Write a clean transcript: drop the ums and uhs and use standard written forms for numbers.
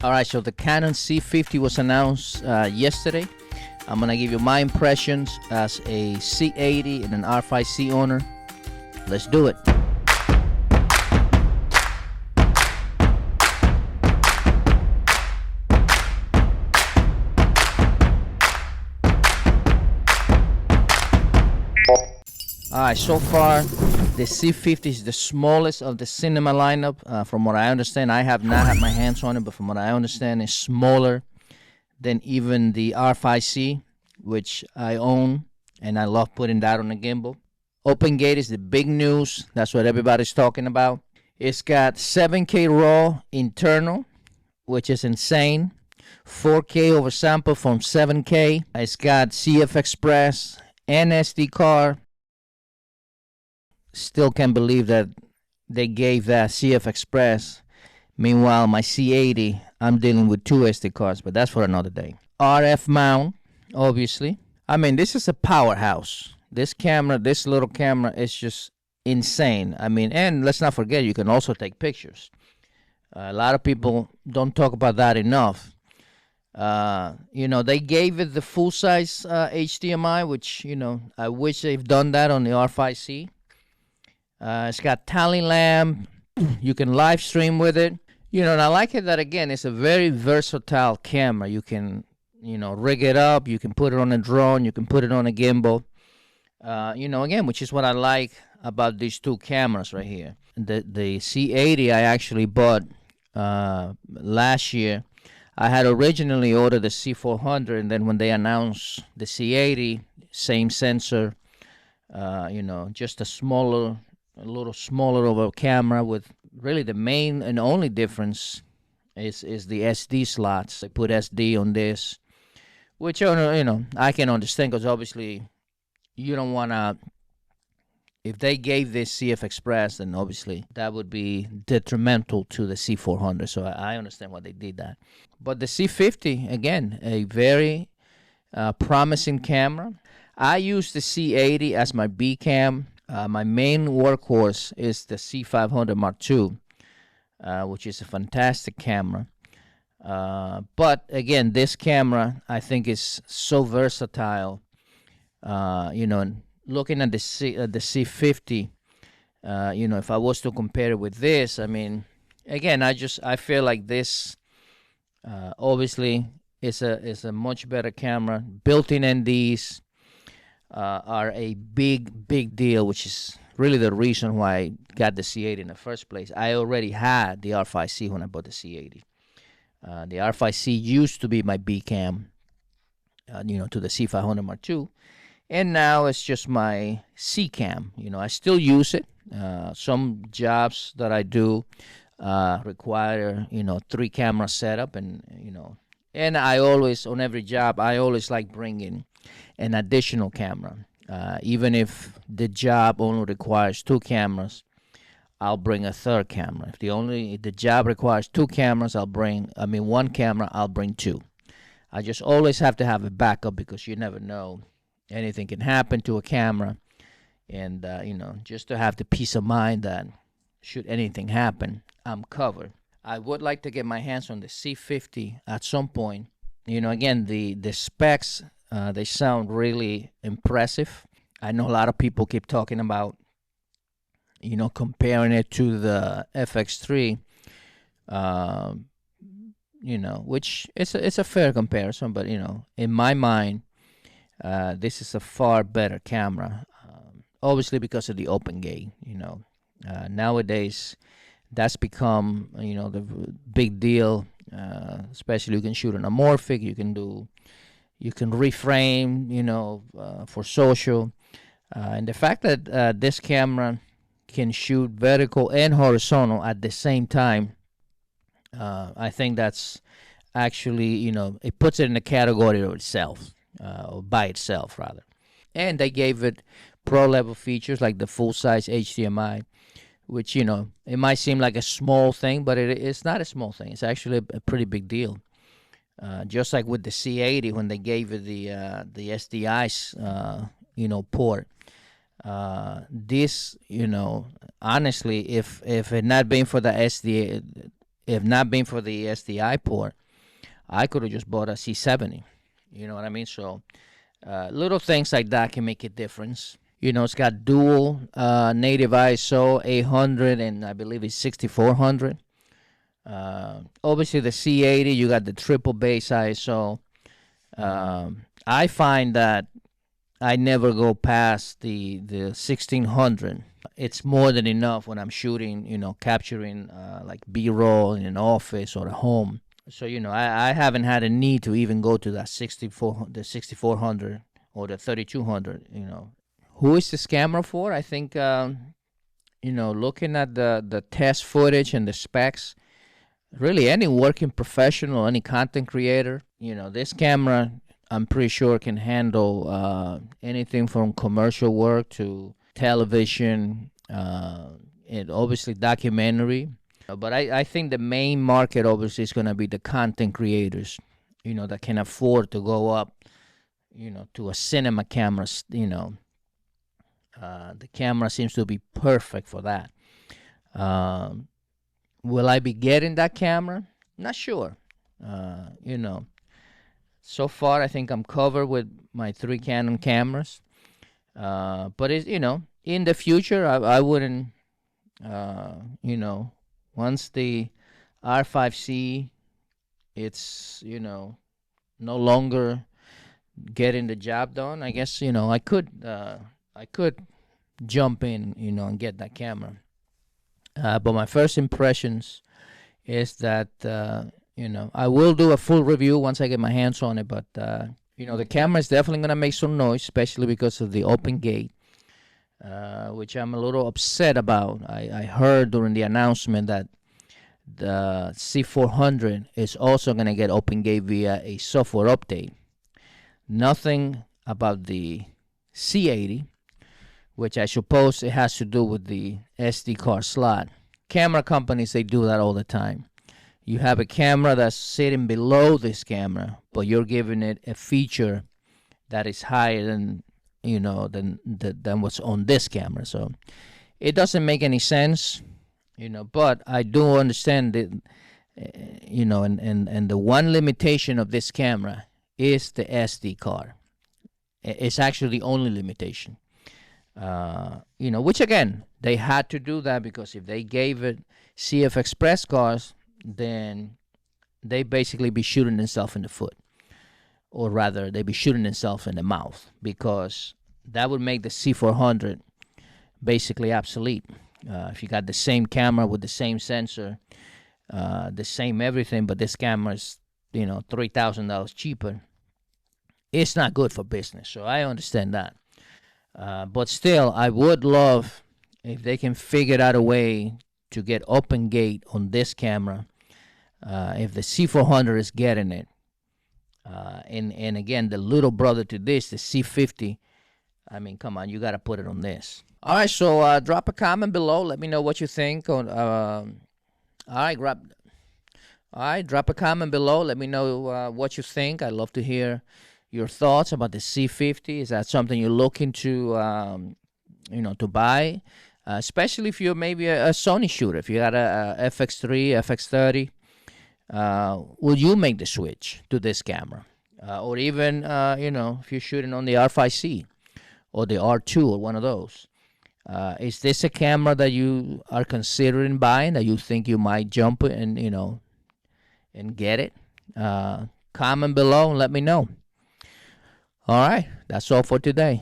All right, so the Canon C50 was announced yesterday. I'm gonna give you my impressions as a C80 and an R5C owner. Let's do it. Alright, so far the C50 is the smallest of the Cinema lineup. From what I understand, I have not had my hands on it, but from what I understand, it's smaller than even the R5C, which I own, and I love putting that on the gimbal. Open gate is the big news. That's what everybody's talking about. It's got 7K RAW internal, which is insane. 4K oversample from 7K. It's got CF Express and SD card. Still can't believe that they gave that CF Express. Meanwhile, my C80, I'm dealing with 2 SD cards, but that's for another day. RF mount, obviously. I mean, this is a powerhouse. This camera, this little camera is just insane. I mean, and let's not forget, you can also take pictures. A lot of people don't talk about that enough. You know, they gave it the full-size HDMI, which, you know, I wish they've done that on the R5C. It's got tally lamp. You can live stream with it. You know, and I like it that, again, it's a very versatile camera. You can, you know, rig it up. You can put it on a drone. You can put it on a gimbal. You know, again, which is what I like about these two cameras right here. The C80 I actually bought last year. I had originally ordered the C400, and then when they announced the C80, same sensor, you know, just a little smaller of a camera, with really the main and only difference is the SD slots. They put SD on this, which, you know, I can understand, because obviously you don't want to, if they gave this CF Express, then obviously that would be detrimental to the C400. So I understand why they did that. But the C50, again, a very promising camera. I use the C80 as my B cam. My main workhorse is the C500 Mark II, which is a fantastic camera. But again, this camera I think is so versatile. You know, and looking at the C50, you know, if I was to compare it with this, I mean, again, I feel like this obviously is a much better camera. Built-in NDs are a big deal, which is really the reason why I got the C80 in the first place. I already had the R5C when I bought the C80. The R5C used to be my B cam, you know, to the C500 Mark II, and now it's just my C cam. You know, I still use it. Some jobs that I do require, you know, 3 camera setup, and you know, and I always, on every job, I always like bringing an additional camera. Even if the job only requires 2 cameras, I'll bring a 3rd camera. If the job requires 2 cameras, one camera, I'll bring 2. I just always have to have a backup, because you never know, anything can happen to a camera, and you know, just to have the peace of mind that should anything happen, I'm covered. I would like to get my hands on the C50 at some point. You know, again, the specs, they sound really impressive. I know a lot of people keep talking about, you know, comparing it to the FX3, you know, which it's a fair comparison, but, you know, in my mind, this is a far better camera, obviously because of the open gate. You know, nowadays that's become, you know, the big deal. Especially you can shoot an amorphic, you can reframe, you know, for social, and the fact that this camera can shoot vertical and horizontal at the same time, I think that's actually, you know, it puts it in a category of itself, or by itself rather. And they gave it pro level features like the full size HDMI, which, you know, it might seem like a small thing, but it's not a small thing. It's actually a pretty big deal. Just like with the C80, when they gave it the SDI, you know, port. This, you know, honestly, if it not been for the if not been for the SDI port, I could have just bought a C70. You know what I mean? So little things like that can make a difference. You know, it's got dual native ISO 800 and I believe it's 6400. Obviously, the C80, you got the triple base ISO. I find that I never go past the 1600. It's more than enough when I'm shooting, you know, capturing like B-roll in an office or a home. So, you know, I haven't had a need to even go to that 6400 or the 3200, you know. Who is this camera for? I think, you know, looking at the test footage and the specs, really any working professional, any content creator, you know, this camera, I'm pretty sure can handle anything from commercial work to television, and obviously documentary. But I think the main market obviously is going to be the content creators, you know, that can afford to go up, you know, to a cinema camera. You know, the camera seems to be perfect for that. Will I be getting that camera? Not sure. You know, so far I think I'm covered with my 3 Canon cameras. But it's, you know, in the future I wouldn't, you know, once the R5C, it's, you know, no longer getting the job done, I guess, you know, I could jump in, you know, and get that camera. But my first impressions is that, you know, I will do a full review once I get my hands on it. But, you know, the camera is definitely going to make some noise, especially because of the open gate, which I'm a little upset about. I heard during the announcement that the C400 is also going to get open gate via a software update. Nothing about the C80, which I suppose it has to do with the SD card slot. Camera companies, they do that all the time. You have a camera that's sitting below this camera, but you're giving it a feature that is higher than, you know, than what's on this camera. So it doesn't make any sense, you know, but I do understand that, you know, and the one limitation of this camera is the SD card. It's actually the only limitation. You know, which again, they had to do that because if they gave it CF Express cards, then they basically be shooting themselves in the foot, or rather, they be shooting themselves in the mouth, because that would make the C400 basically obsolete. If you got the same camera with the same sensor, the same everything, but this camera is, you know, $3,000 cheaper, it's not good for business. So I understand that. But still, I would love if they can figure out a way to get open gate on this camera. If the C400 is getting it, and again, the little brother to this, the C50, I mean, come on, you got to put it on this. All right, so drop a comment below. Let me know what you think. All right, drop a comment below. Let me know what you think. I'd love to hear your thoughts about the C50. Is that something you're looking to, you know, to buy? Especially if you're maybe a Sony shooter. If you got a FX3, FX30, will you make the switch to this camera? Or even, you know, if you're shooting on the R5C or the R2 or one of those. Is this a camera that you are considering buying, that you think you might jump and, you know, and get it? Comment below and let me know. All right, that's all for today.